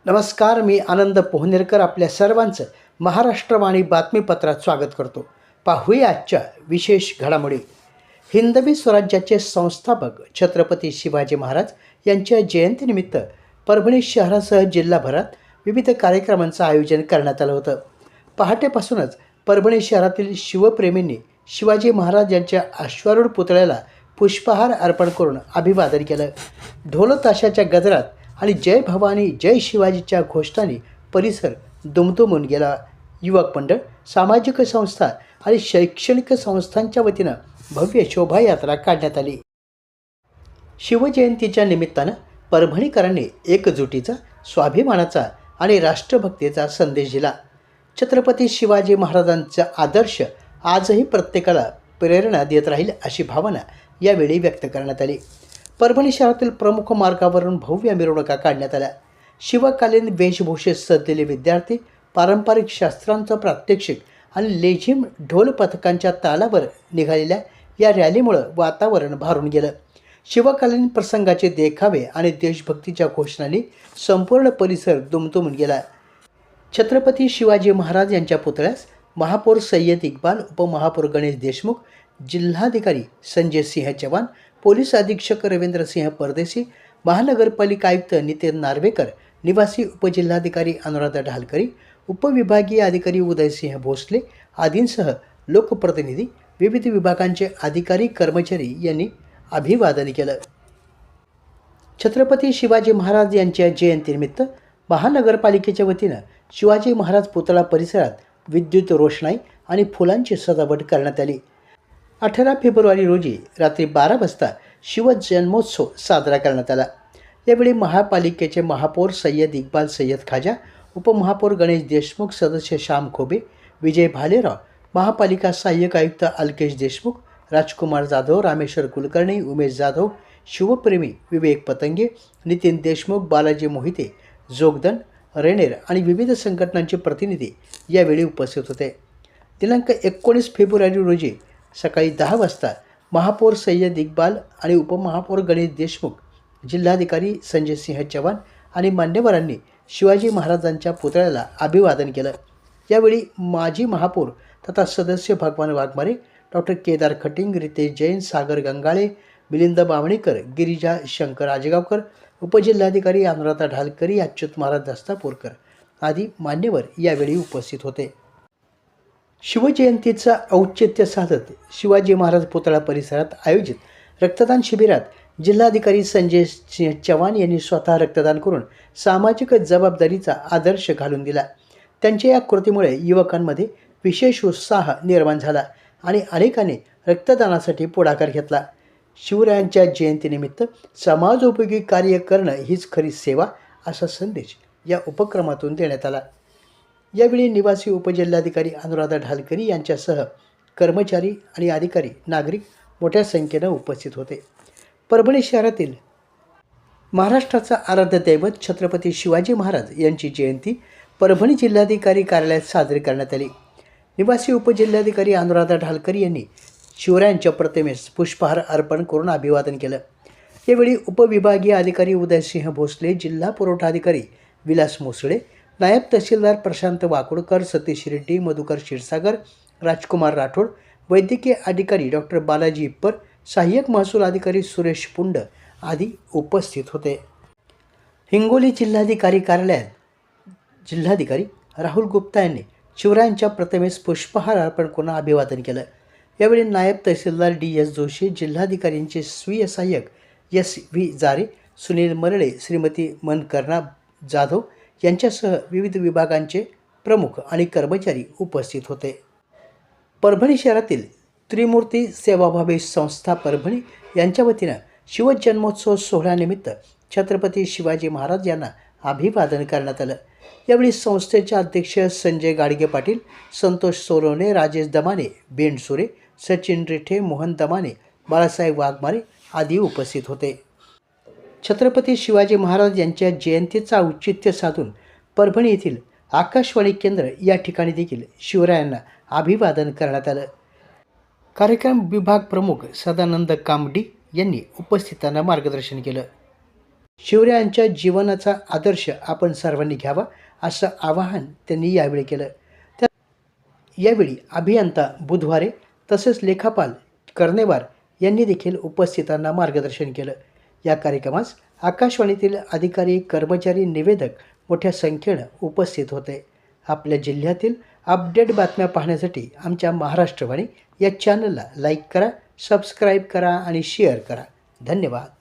नमस्कार, मी आनंद पोहनेरकर आपल्या सर्वांचं महाराष्ट्रवाणी बातमीपत्रात स्वागत करतो. पाहूया आजच्या विशेष घडामोडी. हिंदवी स्वराज्याचे संस्थापक छत्रपती शिवाजी महाराज यांच्या जयंतीनिमित्त परभणी शहरासह जिल्हाभरात विविध कार्यक्रमांचं आयोजन करण्यात आलं होतं. पहाटेपासूनच परभणी शहरातील शिवप्रेमींनी शिवाजी महाराज यांच्या अश्वारूढ पुतळ्याला पुष्पहार अर्पण करून अभिवादन केलं. ढोल ताशाच्या गजरात आणि जय भवानी जय शिवाजीच्या घोषणांनी परिसर दुमदुमून गेला. युवक मंडळ, सामाजिक संस्था आणि शैक्षणिक संस्थांच्या वतीनं भव्य शोभायात्रा काढण्यात आली. शिवजयंतीच्या निमित्तानं परभणीकरांनी एकजुटीचा, स्वाभिमानाचा आणि राष्ट्रभक्तीचा संदेश दिला. छत्रपती शिवाजी महाराजांचा आदर्श आजही प्रत्येकाला प्रेरणा देत राहील अशी भावना यावेळी व्यक्त करण्यात आली. परभणी शहरातील प्रमुख मार्गावरून भव्य मिरवणुका काढण्यात आल्या. शिवकालीन वेशभूषेत सजलेले विद्यार्थी, पारंपरिक शास्त्रांचं प्रात्यक्षिक आणि लेझिम ढोल पथकांच्या तालावर निघालेल्या या रॅलीमुळं वातावरण भारून गेलं. शिवकालीन प्रसंगाचे देखावे आणि देशभक्तीच्या घोषणांनी संपूर्ण परिसर दुमदुमून गेला. छत्रपती शिवाजी महाराज यांच्या पुतळ्यास महापौर सय्यद इक्बाल, उपमहापौर गणेश देशमुख, जिल्हाधिकारी संजय सिंह चव्हाण, पोलीस अधीक्षक रवींद्रसिंह परदेशी, महानगरपालिका आयुक्त नितीन नार्वेकर, निवासी उपजिल्हाधिकारी अनुराधा ढालकरी, उपविभागीय अधिकारी उदयसिंह भोसले आदींसह लोकप्रतिनिधी, विविध विभागांचे अधिकारी, कर्मचारी यांनी अभिवादन केलं. छत्रपती शिवाजी महाराज यांच्या जयंतीनिमित्त महानगरपालिकेच्या वतीनं शिवाजी महाराज पुतळा परिसरात विद्युत रोषणाई आणि फुलांची सजावट करण्यात आली. 18 फेब्रुवारी रोजी रात्री 12 वाजता शिवजन्मोत्सव साजरा करण्यात आला. यावेळी महापालिकेचे महापौर सय्यद इक्बाल सय्यद खाजा, उपमहापौर गणेश देशमुख, सदस्य श्याम खोबे, विजय भालेराव, महापालिका सहाय्यक आयुक्त अलकेश देशमुख, राजकुमार जाधव, रामेश्वर कुलकर्णी, उमेश जाधव, शिवप्रेमी विवेक पतंगे, नितीन देशमुख, बालाजी मोहिते, जोगदन, रेणेर आणि विविध संघटनांचे प्रतिनिधी यावेळी उपस्थित होते. दिनांक 19 फेब्रुवारी रोजी सकाळी 10 वाजता महापौर सय्यद इक्बाल आणि उपमहापौर गणेश देशमुख, जिल्हाधिकारी संजय सिंह चव्हाण आणि मान्यवरांनी शिवाजी महाराजांच्या पुतळ्याला अभिवादन केलं. यावेळी माजी महापौर तथा सदस्य भगवान वाघमारे, डॉक्टर केदार खटिंग, रितेश जैन, सागर गंगाळे, मिलिंद बावणेकर, गिरिजा शंकर आजगावकर, उपजिल्हाधिकारी अनुराधा ढालकरी, अच्युत महाराज दस्तापूरकर आदी मान्यवर यावेळी उपस्थित होते. शिवजयंतीचं औचित्य साधत शिवाजी महाराज पुतळा परिसरात आयोजित रक्तदान शिबिरात जिल्हाधिकारी संजय सिंह चव्हाण यांनी स्वतः रक्तदान करून सामाजिक जबाबदारीचा आदर्श घालून दिला. त्यांच्या या कृतीमुळे युवकांमध्ये विशेष उत्साह निर्माण झाला आणि अनेकांनी रक्तदानासाठी पुढाकार घेतला. शिवरायांच्या जयंतीनिमित्त समाजोपयोगी कार्य करणं हीच खरी सेवा असा संदेश या उपक्रमातून देण्यात आला. यावेळी निवासी उपजिल्हाधिकारी अनुराधा ढालकरी यांच्यासह कर्मचारी आणि अधिकारी, नागरिक मोठ्या संख्येनं उपस्थित होते. परभणी शहरातील महाराष्ट्राचा आराध्य दैवत छत्रपती शिवाजी महाराज यांची जयंती परभणी जिल्हाधिकारी कार्यालयात साजरी करण्यात आली. निवासी उपजिल्हाधिकारी अनुराधा ढालकरी यांनी शिवरायांच्या प्रतिमेस पुष्पहार अर्पण करून अभिवादन केलं. यावेळी उपविभागीय अधिकारी उदयसिंह भोसले, जिल्हा पुरवठा अधिकारी विलास मोसळे, नायब तहसीलदार प्रशांत वाकुडकर, सतीश रेड्डी, मधुकर क्षीरसागर, राजकुमार राठोड, वैद्यकीय अधिकारी डॉक्टर बालाजी इप्पर, सहाय्यक महसूल अधिकारी सुरेश पुंड आदी उपस्थित होते. हिंगोली जिल्हाधिकारी कार्यालयात जिल्हाधिकारी राहुल गुप्ता यांनी शिवरायांच्या प्रतिमेस पुष्पहार अर्पण करून अभिवादन केलं. यावेळी नायब तहसीलदार DS जोशी, जिल्हाधिकाऱ्यांचे स्वीय सहाय्यक SV जारे, सुनील मरळे, श्रीमती मनकर्णा जाधव यांच्यासह विविध विभागांचे प्रमुख आणि कर्मचारी उपस्थित होते. परभणी शहरातील त्रिमूर्ती सेवाभावी संस्था परभणी यांच्या वतीनं शिवजन्मोत्सव सोहळ्यानिमित्त छत्रपती शिवाजी महाराज यांना अभिवादन करण्यात आलं. यावेळी संस्थेचे अध्यक्ष संजय गाडगे पाटील, संतोष सोनवणे, राजेश दमाने, बेंडसुरे, सचिन रिठे, मोहन दमाने, बाळासाहेब वाघमारे आदी उपस्थित होते. छत्रपती शिवाजी महाराज यांच्या जयंतीचा औचित्य साधून परभणी येथील आकाशवाणी केंद्र या ठिकाणी देखील शिवरायांना अभिवादन करण्यात आलं. कार्यक्रम विभाग प्रमुख सदानंद कामडी यांनी उपस्थितांना मार्गदर्शन केलं. शिवरायांच्या जीवनाचा आदर्श आपण सर्वांनी घ्यावा असं आवाहन त्यांनी यावेळी केलं. यावेळी अभियंता बुधवारे तसेच लेखापाल कर्णेवार यांनी देखील उपस्थितांना मार्गदर्शन केलं. या कार्यक्रमास आकाशवाणीतील अधिकारी, कर्मचारी, निवेदक मोठ्या संख्येनं उपस्थित होते. आपल्या जिल्ह्यातील अपडेट बातम्या पाहण्यासाठी आमच्या महाराष्ट्रवाणी या चॅनलला लाईक करा, सबस्क्राईब करा आणि शेअर करा. धन्यवाद.